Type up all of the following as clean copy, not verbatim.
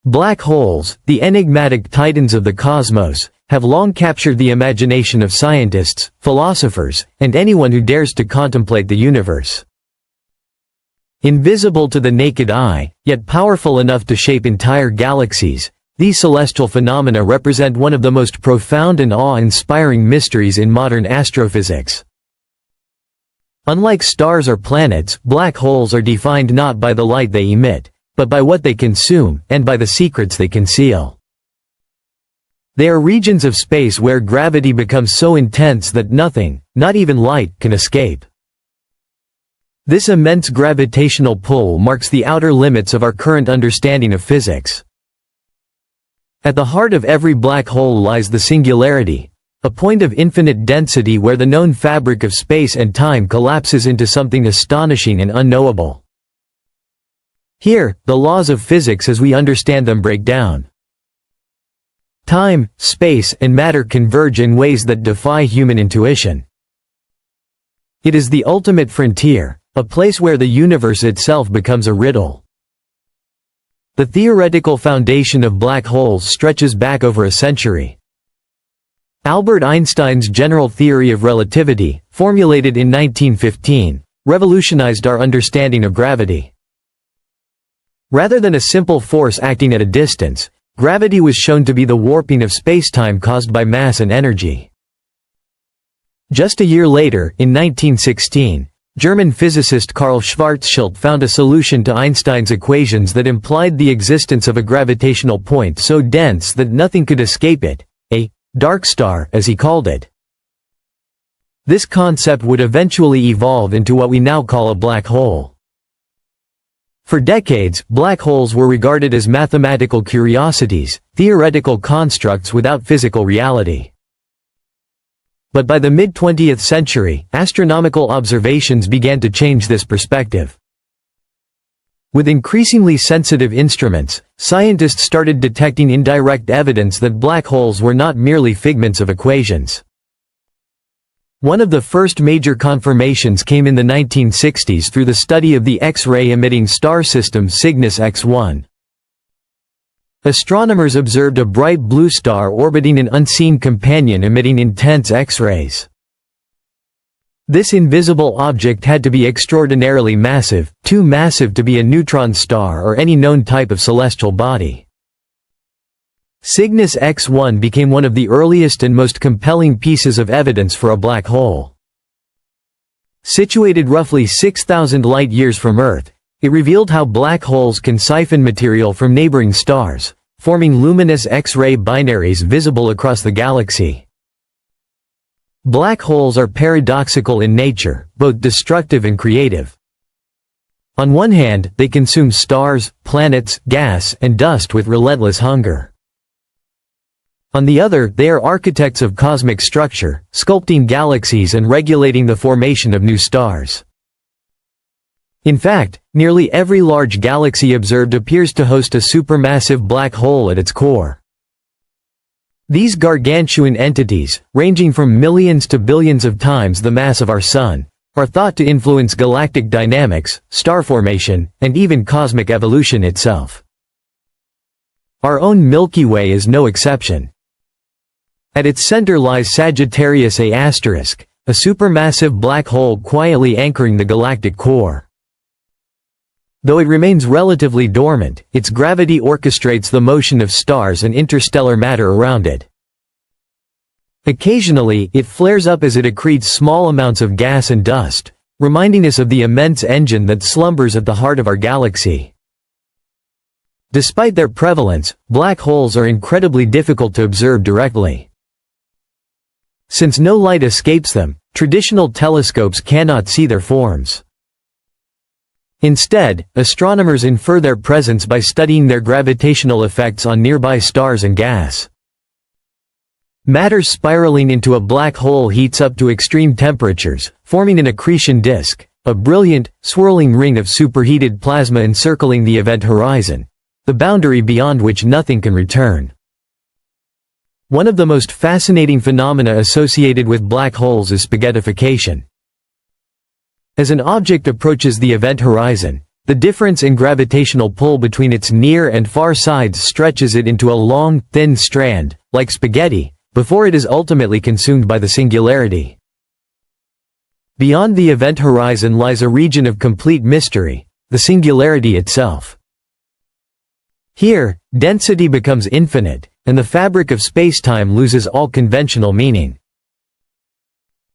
Black holes, the enigmatic titans of the cosmos, have long captured the imagination of scientists, philosophers, and anyone who dares to contemplate the universe. Invisible to the naked eye, yet powerful enough to shape entire galaxies, these celestial phenomena represent one of the most profound and awe-inspiring mysteries in modern astrophysics. Unlike stars or planets, black holes are defined not by the light they emit, but by what they consume, and by the secrets they conceal. They are regions of space where gravity becomes so intense that nothing, not even light, can escape. This immense gravitational pull marks the outer limits of our current understanding of physics. At the heart of every black hole lies the singularity, a point of infinite density where the known fabric of space and time collapses into something astonishing and unknowable. Here, the laws of physics as we understand them break down. Time, space, and matter converge in ways that defy human intuition. It is the ultimate frontier, a place where the universe itself becomes a riddle. The theoretical foundation of black holes stretches back over a century. Albert Einstein's general theory of relativity, formulated in 1915, revolutionized our understanding of gravity. Rather than a simple force acting at a distance, gravity was shown to be the warping of spacetime caused by mass and energy. Just a year later, in 1916, German physicist Karl Schwarzschild found a solution to Einstein's equations that implied the existence of a gravitational point so dense that nothing could escape it, a dark star, as he called it. This concept would eventually evolve into what we now call a black hole. For decades, black holes were regarded as mathematical curiosities, theoretical constructs without physical reality. But by the mid-20th century, astronomical observations began to change this perspective. With increasingly sensitive instruments, scientists started detecting indirect evidence that black holes were not merely figments of equations. One of the first major confirmations came in the 1960s through the study of the X-ray emitting star system Cygnus X1. Astronomers observed a bright blue star orbiting an unseen companion emitting intense X-rays. This invisible object had to be extraordinarily massive, too massive to be a neutron star or any known type of celestial body. Cygnus X1 became one of the earliest and most compelling pieces of evidence for a black hole. Situated roughly 6,000 light-years from Earth, it revealed how black holes can siphon material from neighboring stars, forming luminous X-ray binaries visible across the galaxy. Black holes are paradoxical in nature, both destructive and creative. On one hand, they consume stars, planets, gas, and dust with relentless hunger. On the other, they are architects of cosmic structure, sculpting galaxies and regulating the formation of new stars. In fact, nearly every large galaxy observed appears to host a supermassive black hole at its core. These gargantuan entities, ranging from millions to billions of times the mass of our Sun, are thought to influence galactic dynamics, star formation, and even cosmic evolution itself. Our own Milky Way is no exception. At its center lies Sagittarius A*, a supermassive black hole quietly anchoring the galactic core. Though it remains relatively dormant, its gravity orchestrates the motion of stars and interstellar matter around it. Occasionally, it flares up as it accretes small amounts of gas and dust, reminding us of the immense engine that slumbers at the heart of our galaxy. Despite their prevalence, black holes are incredibly difficult to observe directly. Since no light escapes them, traditional telescopes cannot see their forms. Instead, astronomers infer their presence by studying their gravitational effects on nearby stars and gas. Matter spiraling into a black hole heats up to extreme temperatures, forming an accretion disk, a brilliant, swirling ring of superheated plasma encircling the event horizon, the boundary beyond which nothing can return. One of the most fascinating phenomena associated with black holes is spaghettification. As an object approaches the event horizon, The difference in gravitational pull between its near and far sides stretches it into a long, thin strand, like spaghetti, before it is ultimately consumed by the singularity. Beyond the event horizon lies a region of complete mystery, the singularity itself. Here, density becomes infinite, and the fabric of spacetime loses all conventional meaning.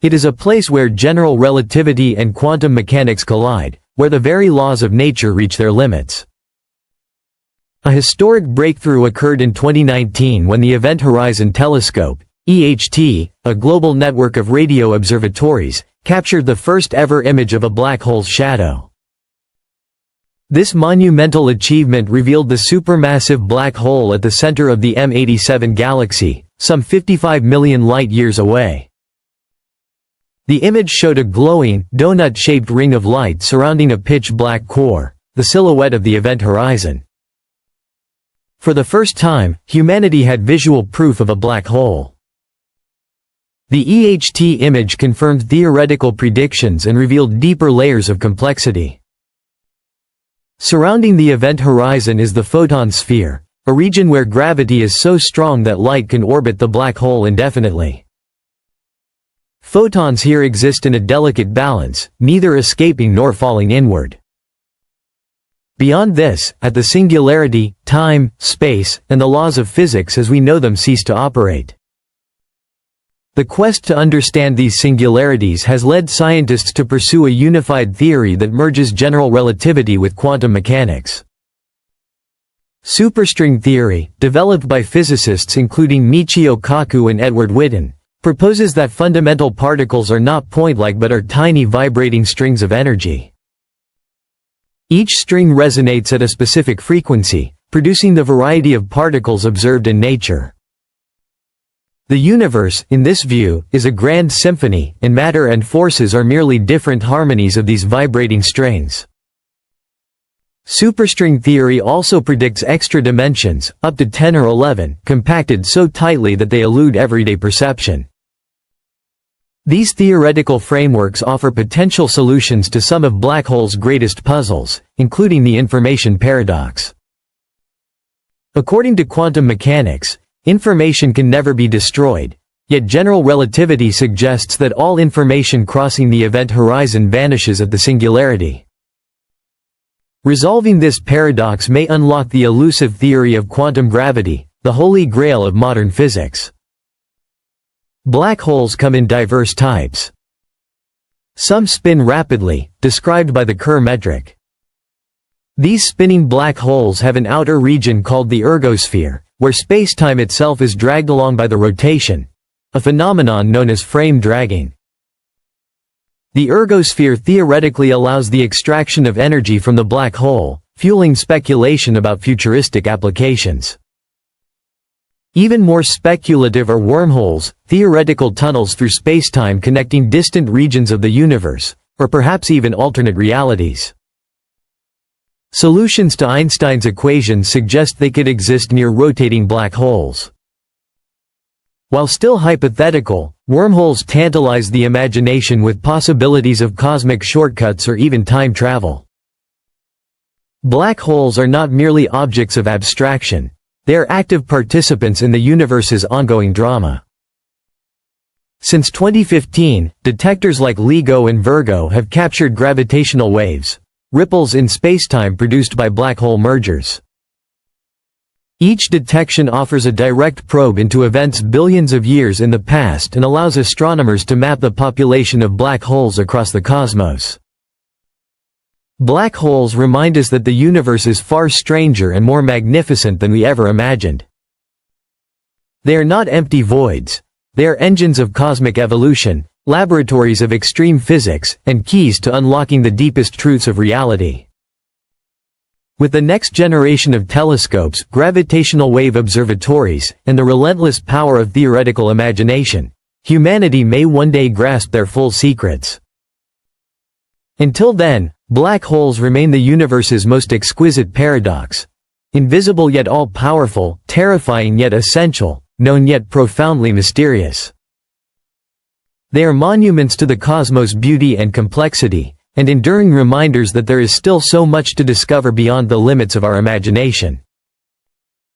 It is a place where general relativity and quantum mechanics collide, where the very laws of nature reach their limits. A historic breakthrough occurred in 2019 when the Event Horizon Telescope, EHT, a global network of radio observatories, captured the first ever image of a black hole's shadow. This monumental achievement revealed the supermassive black hole at the center of the M87 galaxy, some 55 million light-years away. The image showed a glowing, donut-shaped ring of light surrounding a pitch-black core, the silhouette of the event horizon. For the first time, humanity had visual proof of a black hole. The EHT image confirmed theoretical predictions and revealed deeper layers of complexity. Surrounding the event horizon is the photon sphere, a region where gravity is so strong that light can orbit the black hole indefinitely. Photons here exist in a delicate balance, neither escaping nor falling inward. Beyond this, at the singularity, time, space, and the laws of physics as we know them cease to operate. The quest to understand these singularities has led scientists to pursue a unified theory that merges general relativity with quantum mechanics. Superstring theory, developed by physicists including Michio Kaku and Edward Witten, proposes that fundamental particles are not point-like but are tiny vibrating strings of energy. Each string resonates at a specific frequency, producing the variety of particles observed in nature. The universe, in this view, is a grand symphony, and matter and forces are merely different harmonies of these vibrating strains. Superstring theory also predicts extra dimensions, up to 10 or 11, compacted so tightly that they elude everyday perception. These theoretical frameworks offer potential solutions to some of black holes' greatest puzzles, including the information paradox. According to quantum mechanics, information can never be destroyed, yet general relativity suggests that all information crossing the event horizon vanishes at the singularity. Resolving this paradox may unlock the elusive theory of quantum gravity, the holy grail of modern physics. Black holes come in diverse types. Some spin rapidly, described by the Kerr metric. These spinning black holes have an outer region called the ergosphere, where spacetime itself is dragged along by the rotation, a phenomenon known as frame dragging. The ergosphere theoretically allows the extraction of energy from the black hole, fueling speculation about futuristic applications. Even more speculative are wormholes, theoretical tunnels through spacetime connecting distant regions of the universe, or perhaps even alternate realities. Solutions to Einstein's equations suggest they could exist near rotating black holes. While still hypothetical, wormholes tantalize the imagination with possibilities of cosmic shortcuts or even time travel. Black holes are not merely objects of abstraction, they are active participants in the universe's ongoing drama. Since 2015, detectors like LIGO and Virgo have captured gravitational waves, ripples in spacetime produced by black hole mergers. Each detection offers a direct probe into events billions of years in the past and allows astronomers to map the population of black holes across the cosmos. Black holes remind us that the universe is far stranger and more magnificent than we ever imagined. They are not empty voids. They are engines of cosmic evolution, laboratories of extreme physics, and keys to unlocking the deepest truths of reality. With the next generation of telescopes, gravitational wave observatories, and the relentless power of theoretical imagination, humanity may one day grasp their full secrets. Until then, black holes remain the universe's most exquisite paradox. Invisible yet all-powerful, terrifying yet essential, known yet profoundly mysterious. They are monuments to the cosmos' beauty and complexity, and enduring reminders that there is still so much to discover beyond the limits of our imagination.